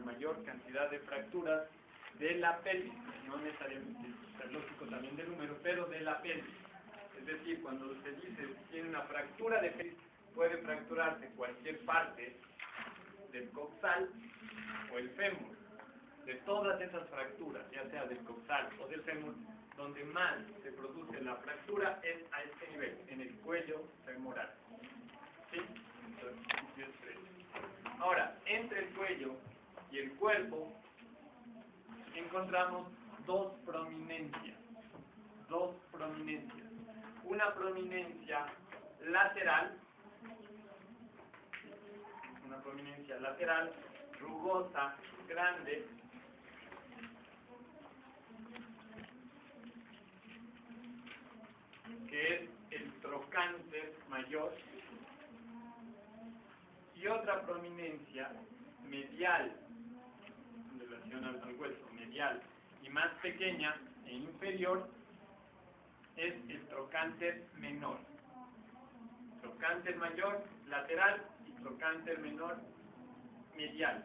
la mayor cantidad de fracturas de la pelvis, no necesariamente es lógico también del húmero, pero de la pelvis. Es decir, cuando se dice tiene una fractura de pelvis, puede fracturarse cualquier parte del coxal o el fémur. De todas esas fracturas, ya sea del coxal o del fémur, donde más se produce la fractura es a este nivel, en el cuello femoral. ¿Sí? Entonces, ahora, entre el cuello y el cuerpo encontramos dos prominencias. Una prominencia lateral, rugosa, grande, que es el trocánter mayor, y otra prominencia medial, en relación al hueso, medial, y más pequeña e inferior, es el trocánter menor. Trocánter mayor, lateral, y trocánter menor, medial.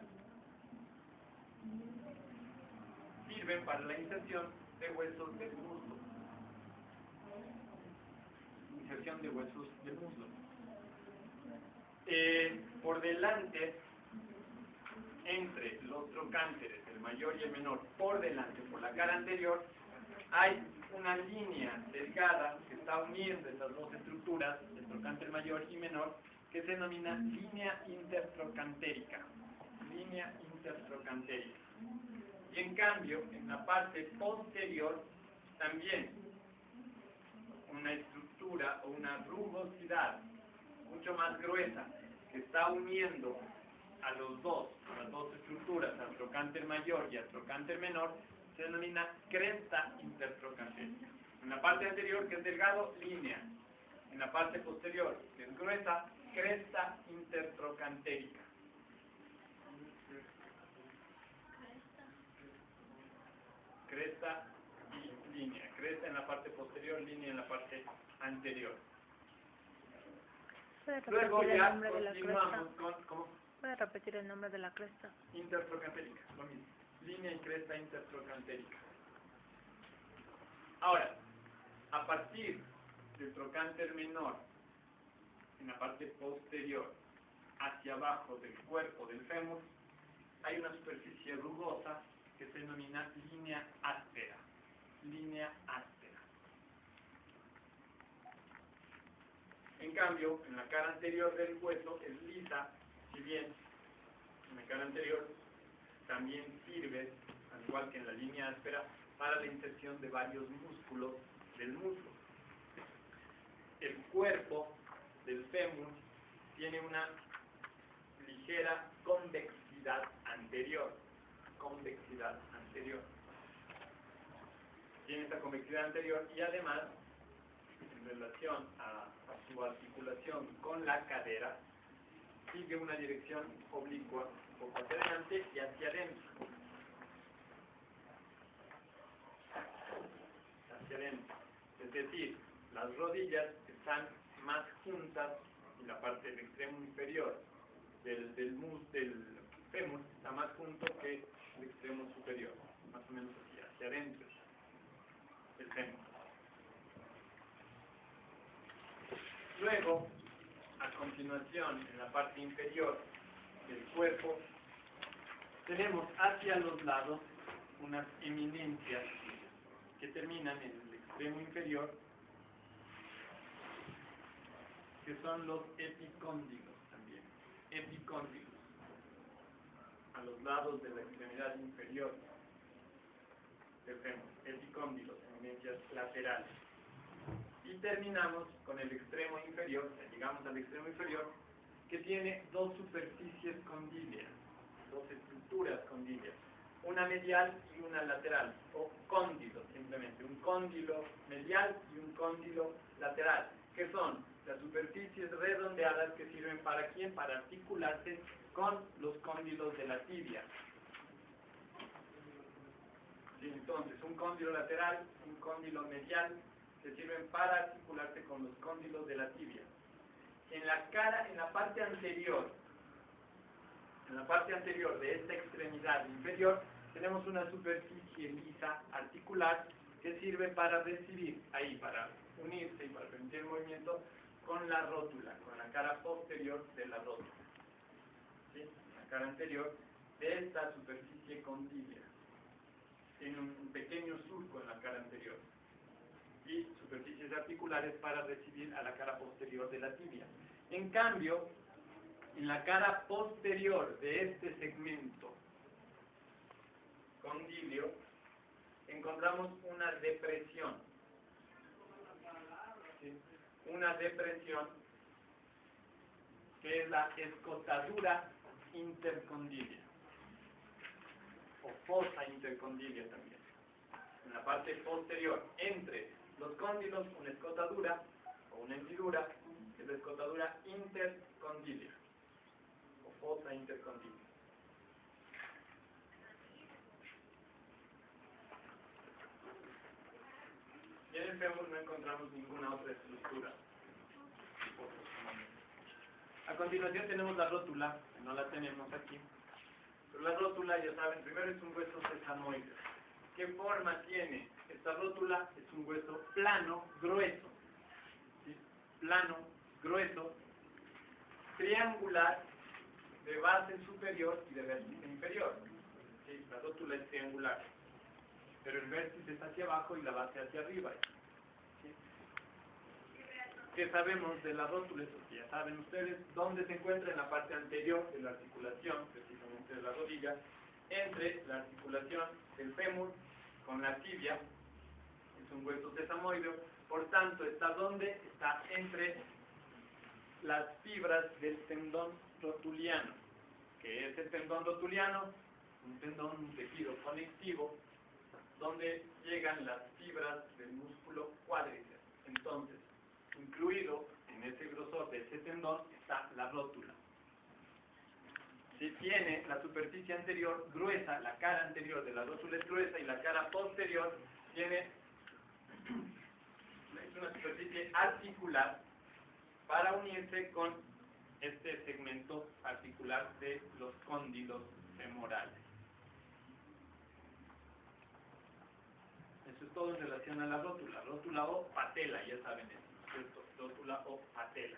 Sirven para la inserción de huesos del muslo. Inserción de huesos del muslo. Por delante, entre los trocánteres, el mayor y el menor, por delante, por la cara anterior, hay una línea delgada que está uniendo estas dos estructuras, el trocánter mayor y menor, que se denomina línea intertrocantérica. Línea intertrocantérica. Y en cambio, en la parte posterior, también una estructura o una rugosidad mucho más gruesa que está uniendo a las dos estructuras, al trocánter mayor y al trocánter menor, se denomina cresta intertrocantérica. En la parte anterior, que es delgado, línea. En la parte posterior, que es gruesa, cresta intertrocantérica. Cresta y línea. Cresta en la parte posterior, línea en la parte anterior. Luego ya continuamos con... ¿Cómo? ¿Puede repetir el nombre de la cresta? Intertrocantérica, lo mismo. Línea y cresta intertrocantérica. Ahora, a partir del trocánter menor, en la parte posterior, hacia abajo del cuerpo del fémur, hay una superficie rugosa que se denomina línea áspera. Línea áspera. En cambio, en la cara anterior del hueso es lisa, si bien en la cara anterior también sirve, al igual que en la línea áspera, para la inserción de varios músculos del muslo. El cuerpo del fémur tiene una ligera convexidad anterior. Convexidad anterior. Tiene esta convexidad anterior y además, en relación a su articulación con la cadera, sigue una dirección oblicua, un poco hacia adelante y hacia adentro. Hacia adentro. Es decir, las rodillas están más juntas y la parte del extremo inferior del fémur está más junto que el extremo superior, más o menos así, hacia adentro el fémur. Luego, a continuación, en la parte inferior del cuerpo, tenemos hacia los lados unas eminencias que terminan en el extremo inferior, que son los epicóndilos también. Epicóndilos. A los lados de la extremidad inferior del fémur. Epicóndilos, eminencias laterales. Y terminamos con el extremo inferior, llegamos al extremo inferior, que tiene dos superficies condíleas, dos estructuras condíleas, una medial y una lateral, o cóndilo simplemente, un cóndilo medial y un cóndilo lateral, que son las superficies redondeadas que sirven para ¿quién? Para articularse con los cóndilos de la tibia. Sí, entonces, un cóndilo lateral, un cóndilo medial, que sirven para articularse con los cóndilos de la tibia. En la cara, en la parte anterior En la parte anterior de esta extremidad inferior tenemos una superficie lisa articular que sirve para recibir, ahí para unirse y para permitir el movimiento con la rótula, con la cara posterior de la rótula. ¿Sí? La cara anterior de esta superficie condílea. Tiene un pequeño surco en la cara anterior y superficies articulares para recibir a la cara posterior de la tibia. En cambio, en la cara posterior de este segmento condilio encontramos una depresión. ¿Sí? Una depresión que es la escotadura intercondilia o fosa intercondilia también. En la parte posterior, entre los cóndilos, una escotadura o una hendidura, que es la escotadura intercondilia o fosa intercondilia. Y en el fémur no encontramos ninguna otra estructura. A continuación tenemos la rótula, que no la tenemos aquí. Pero la rótula, ya saben, primero es un hueso sesamoide. ¿Qué forma tiene? Esta rótula es un hueso plano, grueso. ¿Sí? Plano, grueso, triangular, de base superior y de vértice inferior. ¿Sí? La rótula es triangular, pero el vértice es hacia abajo y la base hacia arriba. ¿Sí? ¿Qué sabemos de la rótula? Eso que ya saben ustedes, dónde se encuentra en la parte anterior de la articulación, precisamente de la rodilla, entre la articulación del fémur con la tibia. Es un hueso sesamoideo, por tanto, ¿está dónde? Está entre las fibras del tendón rotuliano. ¿Qué es el tendón rotuliano? Un tendón, un tejido conectivo, donde llegan las fibras del músculo cuádriceps. Entonces, incluido en ese grosor de ese tendón está la rótula. Si tiene la superficie anterior gruesa, la cara anterior de la rótula es gruesa y la cara posterior tiene una superficie articular para unirse con este segmento articular de los cóndilos femorales. Eso es todo en relación a la rótula. Rótula o patela, ya saben eso, ¿no es cierto? Rótula o patela.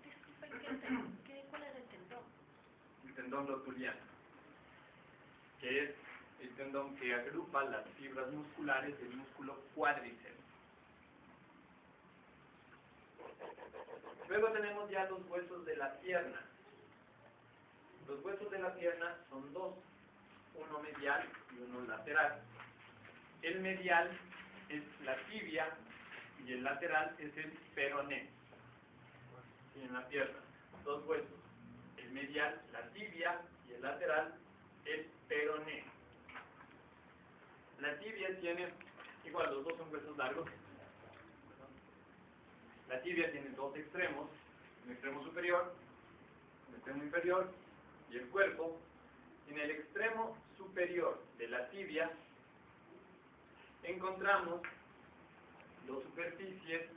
Disculpen, ¿cuál era el tendón? El tendón rotuliano, que es el tendón que agrupa las fibras musculares del músculo cuádriceps. Luego tenemos ya los huesos de la pierna. Los huesos de la pierna son dos, uno medial y uno lateral. El medial es la tibia y el lateral es el peroné. Y en la pierna, dos huesos. El medial, la tibia, y el lateral, el peroné. La tibia tiene, igual los dos son huesos largos. La tibia tiene dos extremos, un extremo superior, un extremo inferior, y el cuerpo. En el extremo superior de la tibia encontramos dos superficies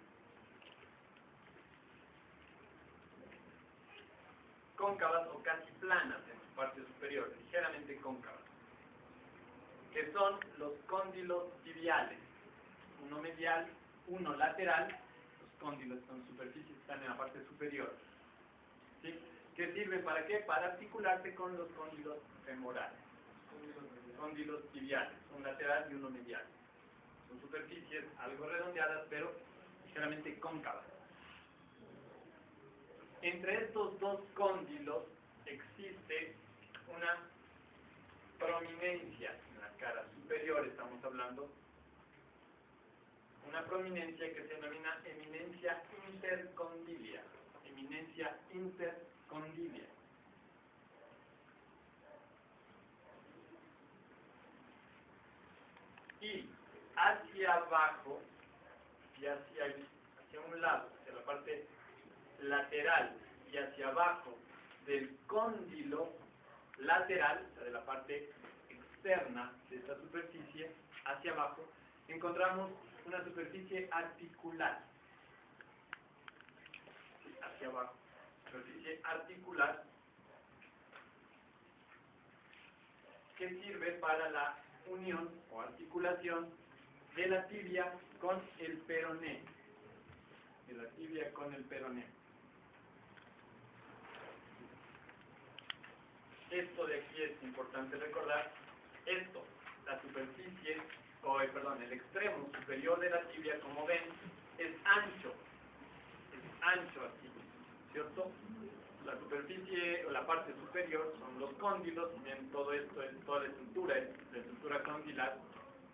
cóncavas o casi planas en su parte superior, ligeramente cóncavas, que son los cóndilos tibiales, uno medial, uno lateral. Los cóndilos son superficies que están en la parte superior, ¿sí? ¿Qué sirven para qué? Para articularse con los cóndilos femorales, cóndilos tibiales, un lateral y uno medial. Son superficies algo redondeadas, pero ligeramente cóncavas. Entre estos dos cóndilos existe una prominencia en la cara superior, estamos hablando, una prominencia que se denomina eminencia intercondilia. Eminencia intercondilia. Y hacia abajo y hacia un lado, hacia la parte lateral y hacia abajo del cóndilo lateral, o sea, de la parte externa de esta superficie, hacia abajo, encontramos una superficie articular. Sí, hacia abajo, superficie articular que sirve para la unión o articulación de la tibia con el peroné. De la tibia con el peroné. Esto de aquí es importante recordar. Esto, la superficie, el extremo superior de la tibia, como ven, es ancho así, ¿cierto? La superficie o la parte superior son los cóndilos, y bien, todo esto es toda la estructura condilar.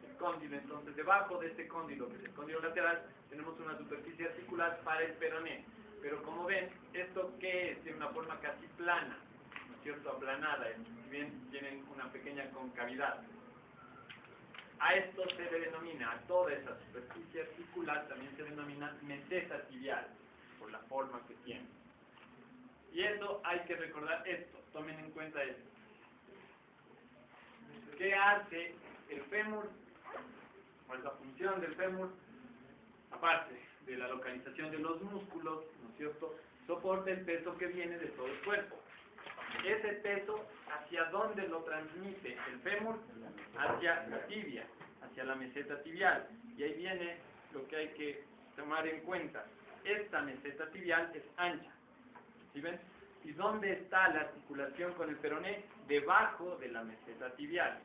El cóndilo, entonces, debajo de este cóndilo, que es el cóndilo lateral, tenemos una superficie articular para el peroné. Pero como ven, ¿esto qué es? Tiene una forma casi plana, ¿no es cierto? Aplanada, si bien tienen una pequeña concavidad. A esto se le denomina, a toda esa superficie articular también se denomina meseta tibial, por la forma que tiene. Y eso hay que recordar esto, tomen en cuenta esto. ¿Qué hace el fémur? ¿Cuál es la función del fémur? Aparte de la localización de los músculos, ¿no es cierto? Soporta el peso que viene de todo el cuerpo. Ese peso, ¿hacia dónde lo transmite el fémur? Hacia la tibia, hacia la meseta tibial. Y ahí viene lo que hay que tomar en cuenta. Esta meseta tibial es ancha. ¿Sí ven? ¿Y dónde está la articulación con el peroné? Debajo de la meseta tibial.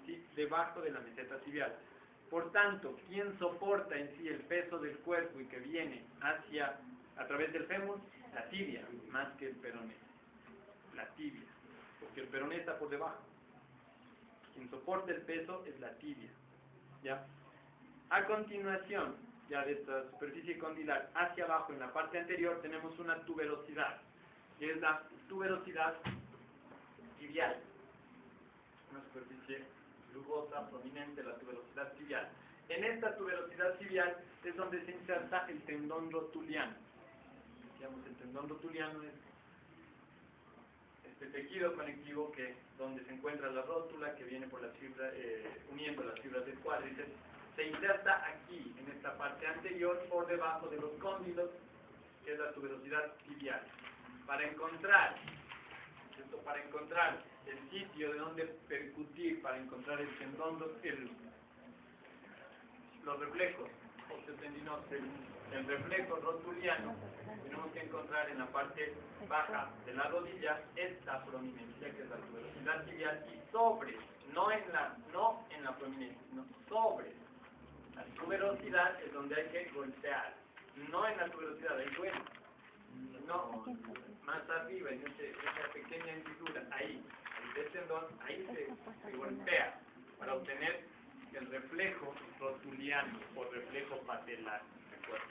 ¿Sí? Debajo de la meseta tibial. Por tanto, ¿quién soporta en sí el peso del cuerpo y que viene a través del fémur? La tibia, más que el peroné. La tibia, porque el peroné está por debajo. Quien soporta el peso es la tibia. ¿Ya? A continuación, ya de esta superficie condilar hacia abajo, en la parte anterior, tenemos una tuberosidad, que es la tuberosidad tibial. Una superficie rugosa, prominente, la tuberosidad tibial. En esta tuberosidad tibial es donde se inserta el tendón rotuliano. Digamos, el tendón rotuliano es este tejido conectivo donde se encuentra la rótula que viene por las fibras, uniendo las fibras del cuádriceps. Se inserta aquí, en esta parte anterior, por debajo de los cóndilos, que es la tuberosidad tibial. Para encontrar el sitio de donde percutir, para encontrar el tendón, los reflejos osteotendinosos, el reflejo rotuliano, tenemos que encontrar en la parte baja de la rodilla esta prominencia, que es la tuberosidad tibial, y sobre, no en la prominencia, sino sobre la tuberosidad es donde hay que golpear, no en la tuberosidad, ahí duele, no, más arriba, en esa pequeña hendidura, ahí del tendón, ahí se golpea para obtener el reflejo rotuliano o reflejo patelar del cuerpo.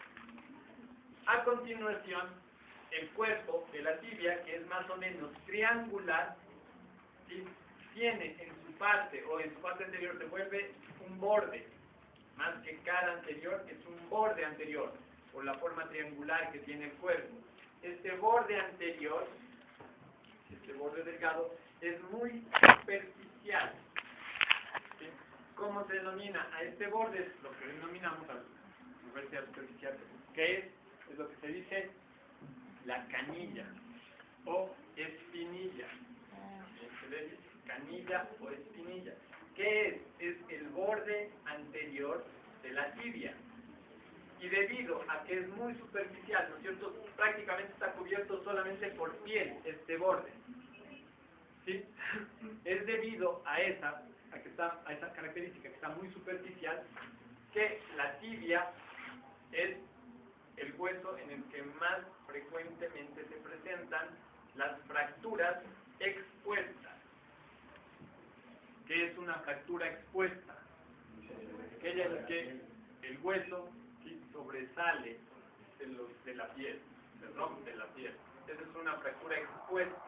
A continuación, el cuerpo de la tibia, que es más o menos triangular, ¿sí? Tiene en su parte anterior, se vuelve un borde, más que cara anterior, es un borde anterior, por la forma triangular que tiene el cuerpo. Este borde anterior, este borde delgado, es muy superficial. ¿Sí? ¿Cómo se denomina a este borde? Es lo que denominamos a la superficie superficial, que es lo que se dice la canilla o espinilla. Se le dice canilla o espinilla. ¿Qué es? Es el borde anterior de la tibia. Y debido a que es muy superficial, ¿no es cierto? Prácticamente está cubierto solamente por piel este borde. ¿Sí? Es debido a esa característica que está muy superficial, que la tibia es el hueso en el que más frecuentemente se presentan las fracturas expuestas. ¿Qué es una fractura expuesta? Aquella en la que el hueso, ¿sí?, sobresale de la piel, se rompe la piel. Esa es una fractura expuesta.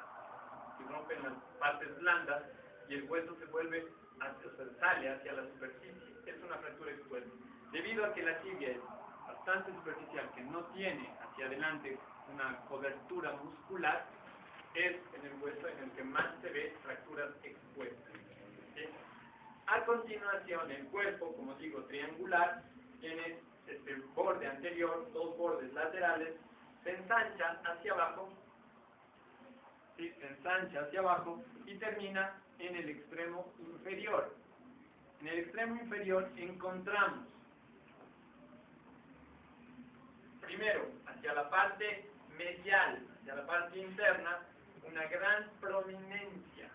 Se rompen las partes blandas y el hueso sale hacia la superficie. Es una fractura expuesta. Debido a que la tibia es bastante superficial, que no tiene hacia adelante una cobertura muscular, es en el hueso en el que más se ve fracturas expuestas. ¿Sí? A continuación, el cuerpo, como digo, triangular, tiene este borde anterior, dos bordes laterales, se ensancha hacia abajo, ¿sí?, ¿sí? Se ensancha hacia abajo y termina en el extremo inferior. En el extremo inferior encontramos, primero, hacia la parte medial, hacia la parte interna, una gran prominencia.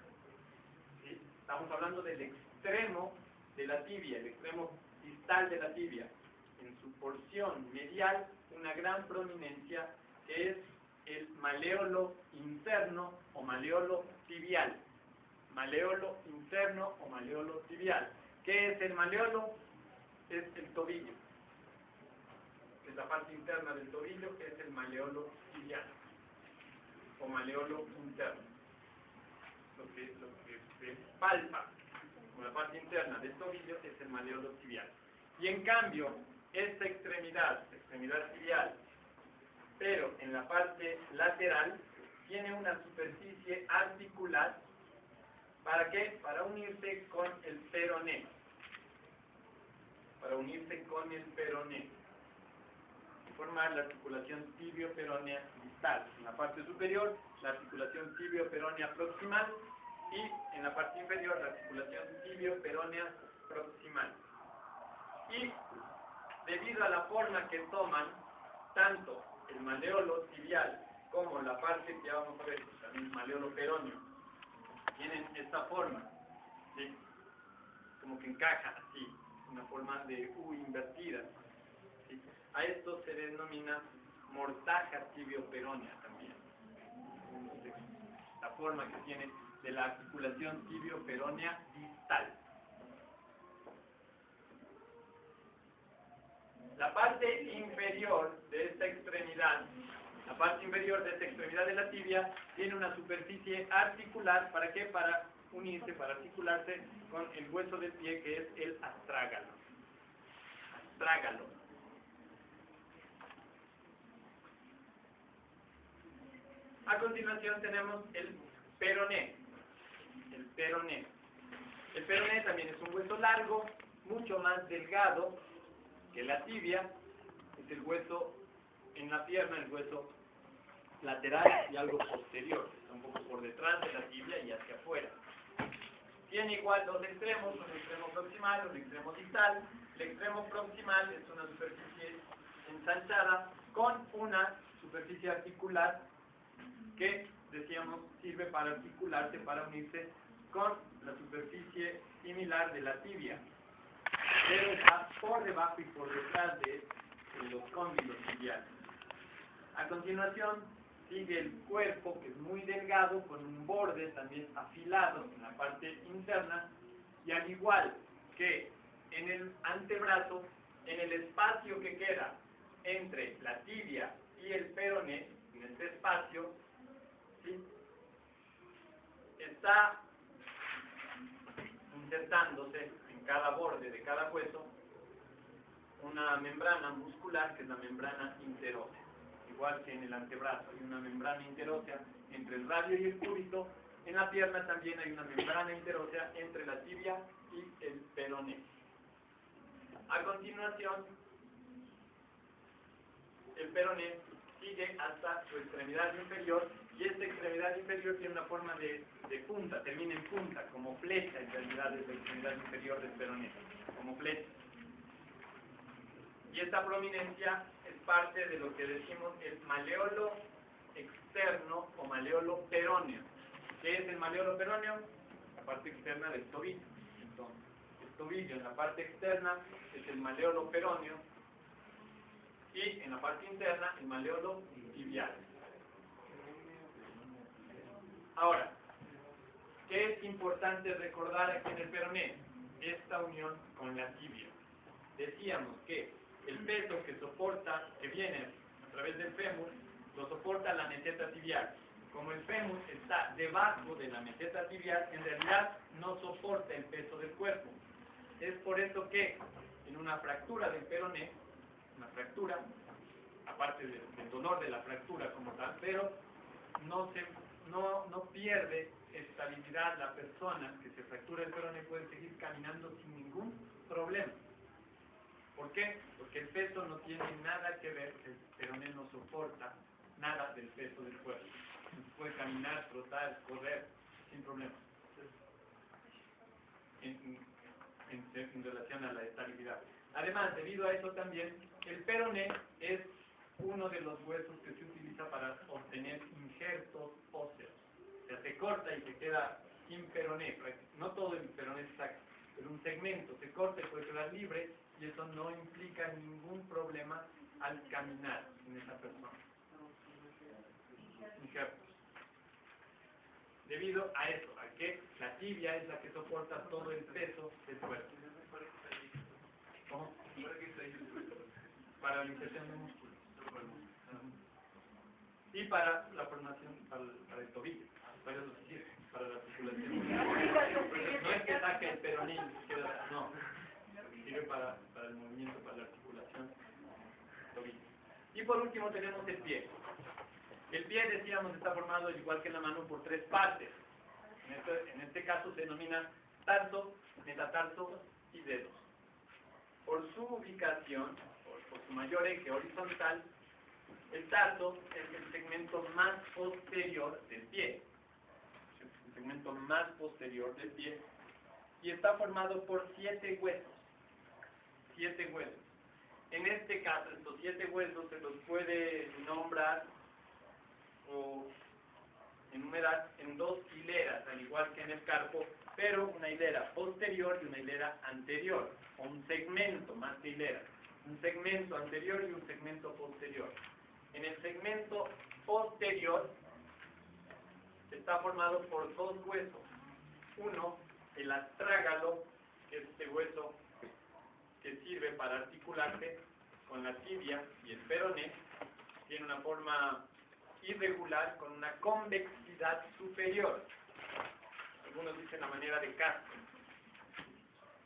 ¿Sí? Estamos hablando del extremo de la tibia, el extremo distal de la tibia. En su porción medial, una gran prominencia que es el maleolo interno o maleolo tibial. Maleolo interno o maleolo tibial. ¿Qué es el maleolo? Es el tobillo. Es la parte interna del tobillo, es el maleolo tibial o maleolo interno. Lo que se palpa con la parte interna del tobillo es el maleolo tibial. Y en cambio, esta extremidad tibial, pero en la parte lateral, tiene una superficie articular. ¿Para qué? Para unirse con el peroné. Para unirse con el peroné. Formar la articulación tibio-peronea distal. En la parte superior, la articulación tibio-peronea proximal y en la parte inferior, la articulación tibio-peronea proximal. Y debido a la forma que toman, tanto el maleolo tibial como la parte que vamos a ver, también el maleolo peroneo, tienen esta forma, ¿sí? Como que encaja así, una forma de U invertida. ¿Sí? A esto se denomina mortaja tibio-peronea también. La forma que tiene de la articulación tibio-peronea distal. La parte inferior de esta extremidad, de la tibia, tiene una superficie articular. ¿Para qué? Para unirse, para articularse con el hueso del pie, que es el astrágalo. Astrágalo. A continuación tenemos el peroné. El peroné. El peroné también es un hueso largo, mucho más delgado que la tibia. Es el hueso en la pierna, el hueso lateral y algo posterior. Está un poco por detrás de la tibia y hacia afuera. Tiene igual dos extremos, un extremo proximal, un extremo distal. El extremo proximal es una superficie ensanchada con una superficie articular que, decíamos, sirve para articularse, para unirse con la superficie similar de la tibia, pero está por debajo y por detrás de los cóndilos tibiales. A continuación sigue el cuerpo, que es muy delgado, con un borde también afilado en la parte interna, y al igual que en el antebrazo, en el espacio que queda entre la tibia y el peroné, en este espacio, ¿sí?, está insertándose en cada borde de cada hueso una membrana muscular, que es la membrana interósea. Igual que en el antebrazo hay una membrana interósea entre el radio y el cúbito, en la pierna también hay una membrana interósea entre la tibia y el peroné. A continuación, el peroné sigue hasta su extremidad inferior, y esta extremidad inferior tiene una forma de punta, termina en punta, como flecha. En realidad es la extremidad inferior del peroné, como flecha. Y esta prominencia es parte de lo que decimos el maleolo externo o maleolo peroneo. ¿Qué es el maleolo peroneo? La parte externa del tobillo. Entonces, el tobillo en la parte externa es el maleolo peroneo, y en la parte interna el maleolo tibial. Ahora, ¿qué es importante recordar aquí en el peroné? Esta unión con la tibia. Decíamos que el peso que soporta, que viene a través del fémur, lo soporta la meseta tibial. Como el fémur está debajo de la meseta tibial, en realidad no soporta el peso del cuerpo. Es por eso que en una fractura del peroné, una fractura, aparte del dolor de la fractura como tal, pero no pierde estabilidad la persona que se fractura el peroné, puede seguir caminando sin ningún problema. ¿Por qué? Porque el peso no tiene nada que ver, el peroné no soporta nada del peso del cuerpo. puede caminar, trotar, correr, sin problema. En relación a la estabilidad. Además, debido a eso también, el peroné es uno de los huesos que se utiliza para obtener injertos óseos. O sea, se corta y se queda sin peroné. No todo el peroné se saca, pero un segmento se corta y puede quedar libre, y eso no implica ningún problema al caminar en esa persona. Injertos. Debido a eso, a que la tibia es la que soporta todo el peso del cuerpo. ¿Cómo? Para la inserción de músculos. Y para la formación, para el tobillo, para la articulación. No es que saque el peroné, no. Sirve para el movimiento, para la articulación, tobillo. Y por último tenemos el pie. El pie, decíamos, está formado, igual que en la mano, por tres partes. En este caso se denomina tarso, metatarso y dedos. Por su ubicación, por su mayor eje horizontal, el tarso es el segmento más posterior del pie. El segmento más posterior del pie. Y está formado por 7 huesos. 7 huesos. En este caso, estos 7 huesos se los puede nombrar o enumerar en 2 hileras, al igual que en el carpo, pero una hilera posterior y una hilera anterior, o un segmento más que hilera, un segmento anterior y un segmento posterior. En el segmento posterior está formado por 2 huesos. Uno, el astrágalo, que es este hueso que sirve para articularse con la tibia y el peroné, tiene una forma irregular con una convexidad superior. Algunos dicen la manera de casco.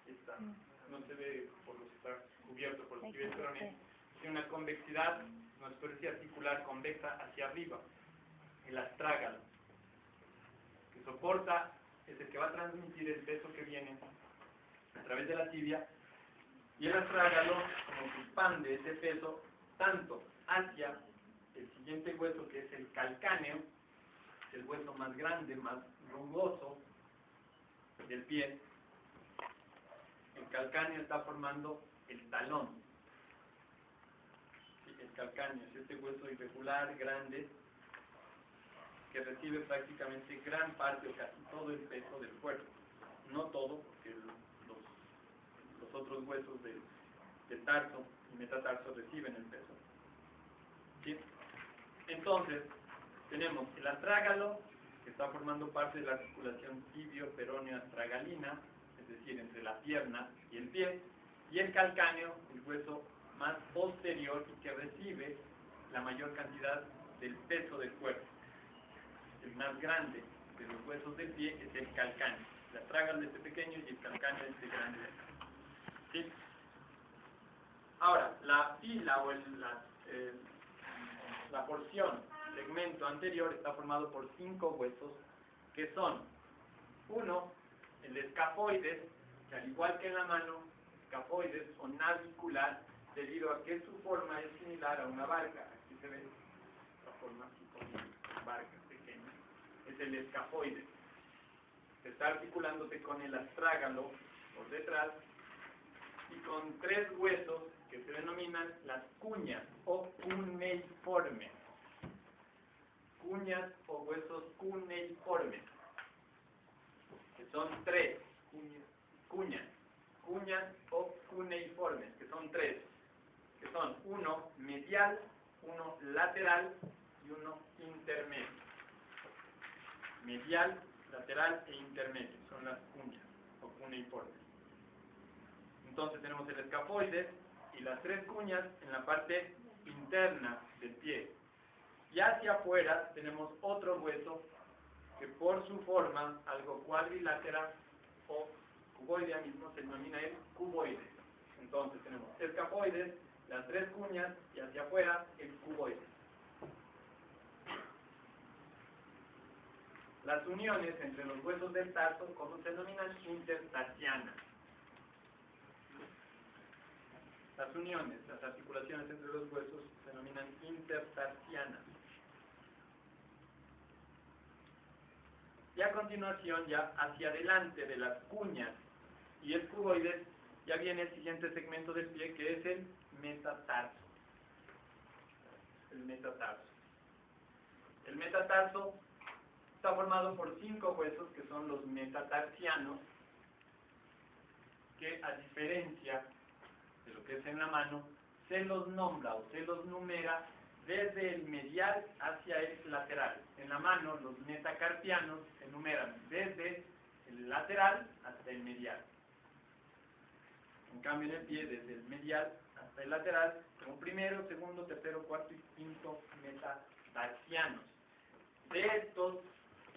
Esta no se ve por lo que está cubierto por el tibia y el peroné. Tiene una convexidad, una superficie articular convexa hacia arriba, el astrágalo, que soporta, es el que va a transmitir el peso que viene a través de la tibia, y el astrágalo como que expande ese peso tanto hacia el siguiente hueso, que es el calcáneo, el hueso más grande, más rugoso del pie. El calcáneo está formando el talón. El calcáneo es este hueso irregular, grande, que recibe prácticamente gran parte o casi todo el peso del cuerpo. No todo, porque los otros huesos del tarso y metatarso reciben el peso. ¿Sí? Entonces, tenemos el astrágalo, que está formando parte de la articulación tibio-peroneo-astragalina, es decir, entre la pierna y el pie, y el calcáneo, el hueso más posterior y que recibe la mayor cantidad del peso del cuerpo. El más grande de los huesos del pie es el calcáneo. El astrágalo es este pequeño y el calcáneo es este grande. ¿Sí? Ahora, la fila o la porción, segmento anterior, está formado por 5 huesos, que son: uno, el escafoides, que al igual que en la mano, escafoides o navicular, debido a que su forma es similar a una barca. Aquí se ve la forma así como barca pequeña. Es el escafoides. Está articulándose con el astrágalo por detrás y con 3 huesos que se denominan las cuñas o cuneiformes. Cuñas o huesos cuneiformes, que son 3. Cuñas o cuneiformes, que son 3, que son uno medial, uno lateral y uno intermedio. Medial, lateral e intermedio son las cuñas o cuneiformes. Entonces tenemos el escafoides y las 3 cuñas en la parte interna del pie. Y hacia afuera tenemos otro hueso que por su forma, algo cuadrilátera o cuboidea mismo, se denomina el cuboide. Entonces tenemos escafoides, las 3 cuñas y hacia afuera el cuboide. Las uniones entre los huesos del tarso, como se denominan, intertarsianas. Las uniones, las articulaciones entre los huesos se denominan intertarsianas. Y a continuación, ya hacia adelante de las cuñas y el cuboides, ya viene el siguiente segmento del pie, que es el metatarso. El metatarso. El metatarso está formado por 5 huesos, que son los metatarsianos, que a diferencia de lo que es en la mano, se los nombra o se los numera desde el medial hacia el lateral. En la mano, los metacarpianos se numeran desde el lateral hasta el medial. En cambio, en el pie, desde el medial hasta el lateral, como primero, segundo, tercero, cuarto y quinto metatarsianos. De estos,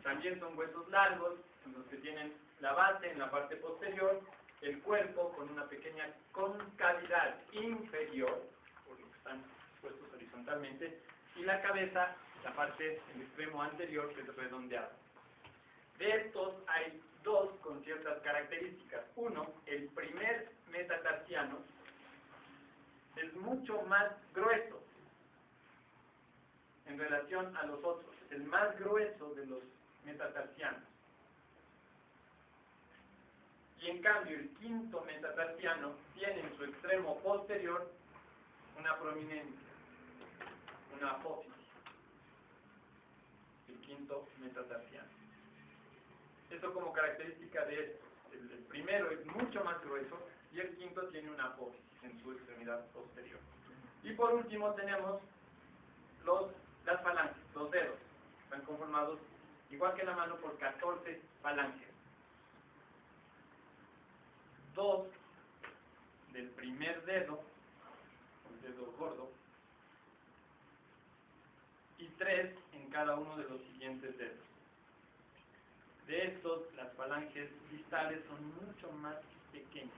también son huesos largos, los que tienen la base en la parte posterior, el cuerpo con una pequeña concavidad inferior, por lo que están puestos horizontalmente, y la cabeza, la parte, el extremo anterior, que es redondeado. De estos hay 2 con ciertas características. Uno, el primer metatarsiano es mucho más grueso en relación a los otros, el más grueso de los metatarsianos. Y en cambio, el quinto metatarsiano tiene en su extremo posterior una prominencia, una apófisis. El quinto metatarsiano. Esto como característica de esto. El primero es mucho más grueso y el quinto tiene una apófisis en su extremidad posterior. Y por último tenemos las falanges, los dedos. Están conformados, igual que en la mano, por 14 falanges. 2 del primer dedo, el dedo gordo, y 3 en cada uno de los siguientes dedos. De estos, las falanges distales son mucho más pequeñas.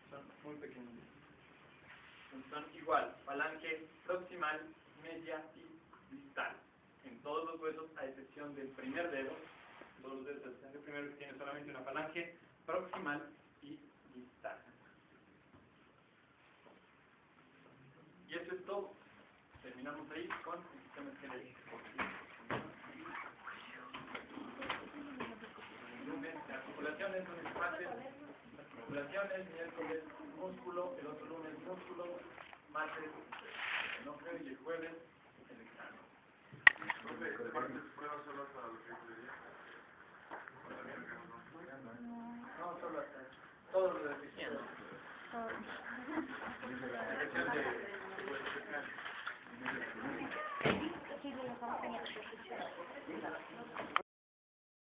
Son muy pequeñas. Son igual, falange proximal, media y distal. En todos los huesos, a excepción del primer dedo, todos los dedos, el primero que tiene solamente una falange proximal y distal. Y eso es todo. Terminamos ahí con el sistema esquelético. Lunes, articulaciones, lunes, martes, articulaciones, miércoles, músculo, el otro lunes, músculo, martes, el otro y el jueves, el examen. ¿Compartes pruebas solo para lo que es de día?